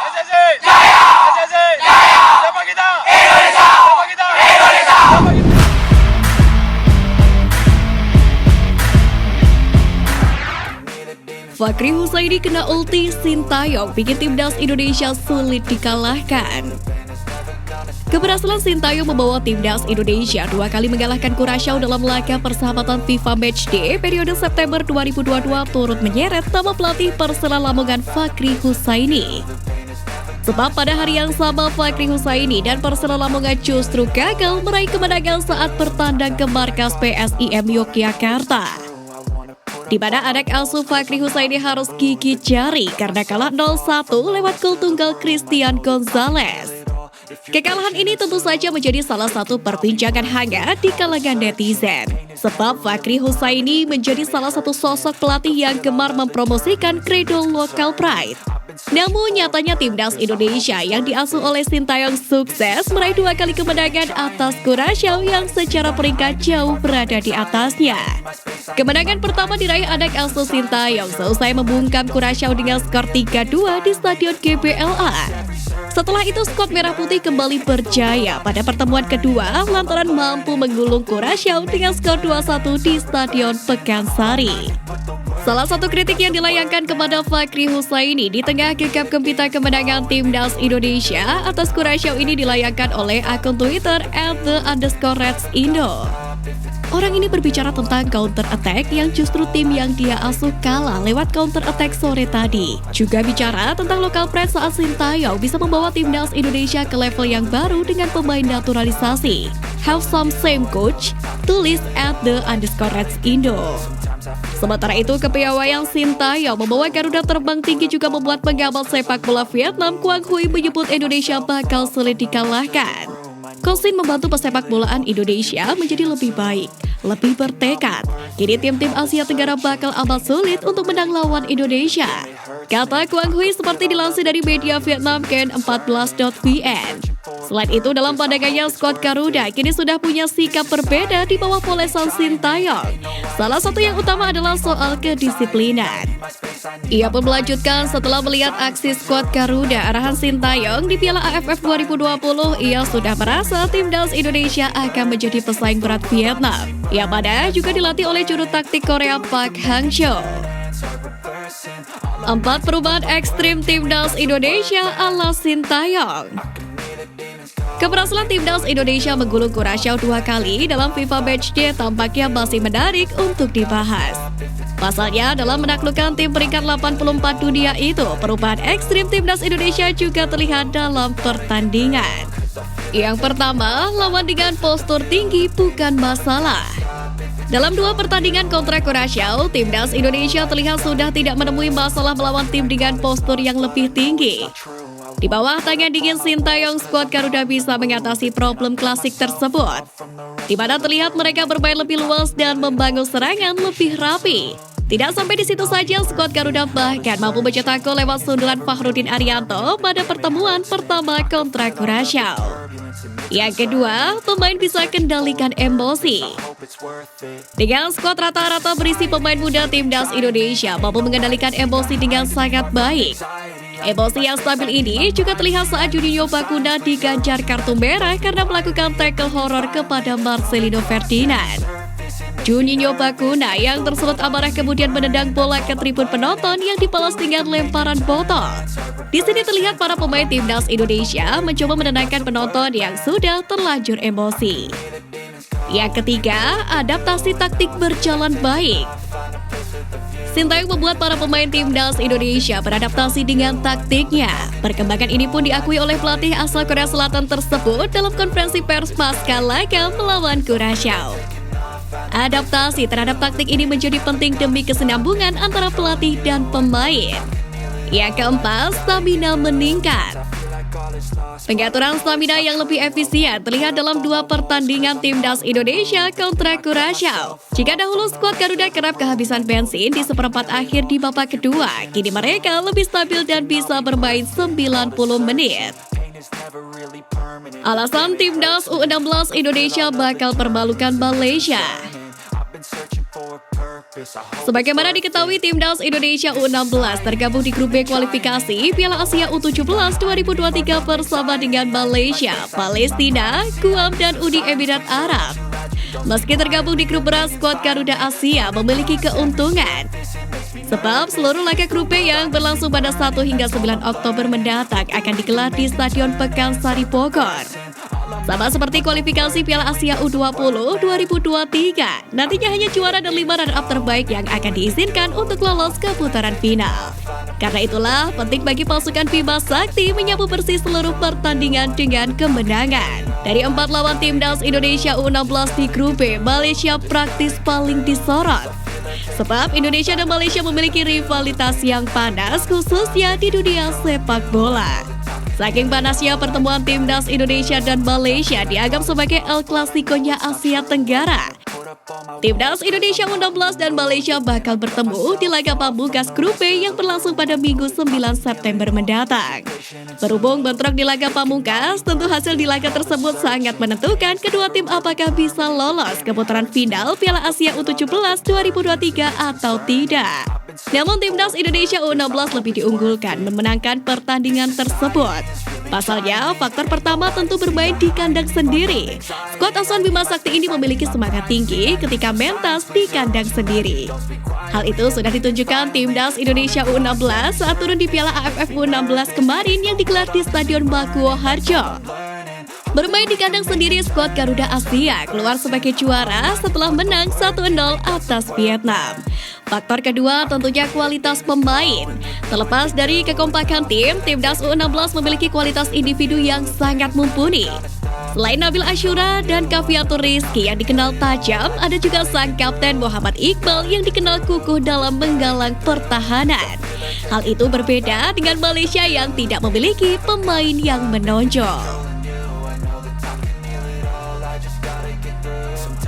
PSSI Jaya! PSSI Jaya! Siapa kita? Indonesia! Siapa kita? Indonesia! Siapa kita? Fakri Husaini kena ulti Sintayong bikin timnas Indonesia sulit dikalahkan. Keberhasilan Sintayong membawa timnas Indonesia 2 kali mengalahkan Kurasaw dalam laga persahabatan FIFA Matchday periode September 2022 turut menyeret nama pelatih Persela Lamongan Fakri Husaini. Sebab pada hari yang sama Fakri Husaini dan Persela Lamongan justru gagal meraih kemenangan saat bertandang ke markas PSIM Yogyakarta, di mana anak asuh Fakri Husaini harus gigit jari karena kalah 0-1 lewat gol tunggal Christian Gonzalez. Kekalahan ini tentu saja menjadi salah satu perbincangan hangat di kalangan netizen. Sebab Fakri Husaini menjadi salah satu sosok pelatih yang gemar mempromosikan kredo local pride. Namun nyatanya timnas Indonesia yang diasuh oleh Sintayong sukses meraih 2 kali kemenangan atas Kurasaw yang secara peringkat jauh berada di atasnya. Kemenangan pertama diraih anak asuh Sintayong seusai membungkam Kurasaw dengan skor 3-2 di Stadion GBLA. Setelah itu skuad Merah Putih kembali berjaya pada pertemuan kedua lantaran mampu menggulung Kurasaw dengan skor 2-1 di Stadion Pekansari. Salah satu kritik yang dilayangkan kepada Fakri Husaini di tengah gegap gempita kemenangan timnas Indonesia atas Kurasaw ini dilayangkan oleh akun Twitter @the_redsindo. Orang ini berbicara tentang counter attack yang justru tim yang dia asuh kalah lewat counter attack sore tadi. Juga bicara tentang local pride saat Sintayong bisa membawa timnas Indonesia ke level yang baru dengan pemain naturalisasi. Have some same coach, tulis @the_redsindo. Sementara itu, kepiawaian Sintayong membawa Garuda terbang tinggi juga membuat pengamat sepak bola Vietnam Quang Huy menyebut Indonesia bakal sulit dikalahkan. Kosin membantu pesepak bolaan Indonesia menjadi lebih baik, lebih bertekad. Kini tim-tim Asia Tenggara bakal amat sulit untuk menang lawan Indonesia, kata Quang Huy seperti dilansir dari media Vietnam Can14.vn. Selain itu, dalam pandangannya skuad Garuda kini sudah punya sikap berbeda di bawah polesan Sintayong. Salah satu yang utama adalah soal kedisiplinan. Ia pun melanjutkan setelah melihat aksi skuad Garuda arahan Sintayong di Piala AFF 2020, ia sudah merasa timnas Indonesia akan menjadi pesaing berat Vietnam, yang mana juga dilatih oleh juru taktik Korea Park Hang-seo. 4 perubahan ekstrim timnas Indonesia ala Sintayong. Keberhasilan timnas Indonesia menggulung Kurasaw 2 kali dalam FIFA Matchday tampaknya masih menarik untuk dibahas. Pasalnya, dalam menaklukkan tim peringkat 84 dunia itu, perubahan ekstrim timnas Indonesia juga terlihat dalam pertandingan. Yang pertama, lawan dengan postur tinggi bukan masalah. Dalam 2 pertandingan kontra Kurasaw, timnas Indonesia terlihat sudah tidak menemui masalah melawan tim dengan postur yang lebih tinggi. Di bawah tangan dingin Sintayong, skuad Garuda bisa mengatasi problem klasik tersebut, di mana terlihat mereka bermain lebih luas dan membangun serangan lebih rapi. Tidak sampai di situ saja, skuad Garuda bahkan mampu mencetak gol lewat sundulan Fakhrudin Arianto pada pertemuan pertama kontra Kurasaw. Yang kedua, pemain bisa kendalikan emosi. Dengan skuad rata-rata berisi pemain muda, timnas Indonesia mampu mengendalikan emosi dengan sangat baik. Emosi yang stabil ini juga terlihat saat Juninho Bacuna diganjar kartu merah karena melakukan tackle horor kepada Marcelino Ferdinand. Juninho Bacuna yang tersulut amarah kemudian menendang bola ke tribun penonton yang dibalas dengan lemparan botol. Di sini terlihat para pemain timnas Indonesia mencoba menenangkan penonton yang sudah terlanjur emosi. Yang ketiga, adaptasi taktik berjalan baik. Sintayong membuat para pemain timnas Indonesia beradaptasi dengan taktiknya. Perkembangan ini pun diakui oleh pelatih asal Korea Selatan tersebut dalam konferensi pers pasca laga melawan Kurasaw. Adaptasi terhadap taktik ini menjadi penting demi kesinambungan antara pelatih dan pemain. Yang keempat, stamina meningkat. Pengaturan stamina yang lebih efisien terlihat dalam 2 pertandingan timnas Indonesia kontra Kurasaw. Jika dahulu skuad Garuda kerap kehabisan bensin di seperempat akhir di babak kedua, kini mereka lebih stabil dan bisa bermain 90 menit. Alasan timnas U16 Indonesia bakal permalukan Malaysia. Sebagaimana diketahui, Timnas Indonesia U16 tergabung di grup B kualifikasi Piala Asia U17 2023 bersama dengan Malaysia, Palestina, Guam, dan Uni Emirat Arab. Meski tergabung di grup berat, skuad Garuda Asia memiliki keuntungan. Sebab seluruh laga grup B yang berlangsung pada 1 hingga 9 Oktober mendatang akan digelar di Stadion Pekansari Bogor. Sama seperti kualifikasi Piala Asia U20 2023, nantinya hanya juara dan 5 runner-up terbaik yang akan diizinkan untuk lolos ke putaran final. Karena itulah, penting bagi pasukan Bima Sakti menyapu bersih seluruh pertandingan dengan kemenangan. Dari 4 lawan Timnas Indonesia U16 di grup B, Malaysia praktis paling disorot. Sebab Indonesia dan Malaysia memiliki rivalitas yang panas khususnya di dunia sepak bola. Saking panasnya pertemuan Timnas Indonesia dan Malaysia dianggap sebagai El Clasico-nya Asia Tenggara. Timnas Indonesia U16 dan Malaysia bakal bertemu di laga pamungkas grup B yang berlangsung pada Minggu 9 September mendatang. Berhubung bentrok di laga pamungkas, tentu hasil di laga tersebut sangat menentukan kedua tim apakah bisa lolos ke putaran final Piala Asia U17 2023 atau tidak. Namun Timnas Indonesia U16 lebih diunggulkan memenangkan pertandingan tersebut. Pasalnya, faktor pertama tentu bermain di kandang sendiri. Skuad asuhan Bima Sakti ini memiliki semangat tinggi ketika mentas di kandang sendiri. Hal itu sudah ditunjukkan Timnas Indonesia U16 saat turun di Piala AFF U16 kemarin yang digelar di Stadion Maguwo Harjo. Bermain di kandang sendiri, skuad Garuda Asia keluar sebagai juara setelah menang 1-0 atas Vietnam. Faktor kedua tentunya kualitas pemain. Terlepas dari kekompakan tim, Timnas U16 memiliki kualitas individu yang sangat mumpuni. Selain Nabil Ashura dan Kaviatur Rizky yang dikenal tajam, ada juga sang kapten Muhammad Iqbal yang dikenal kukuh dalam menggalang pertahanan. Hal itu berbeda dengan Malaysia yang tidak memiliki pemain yang menonjol.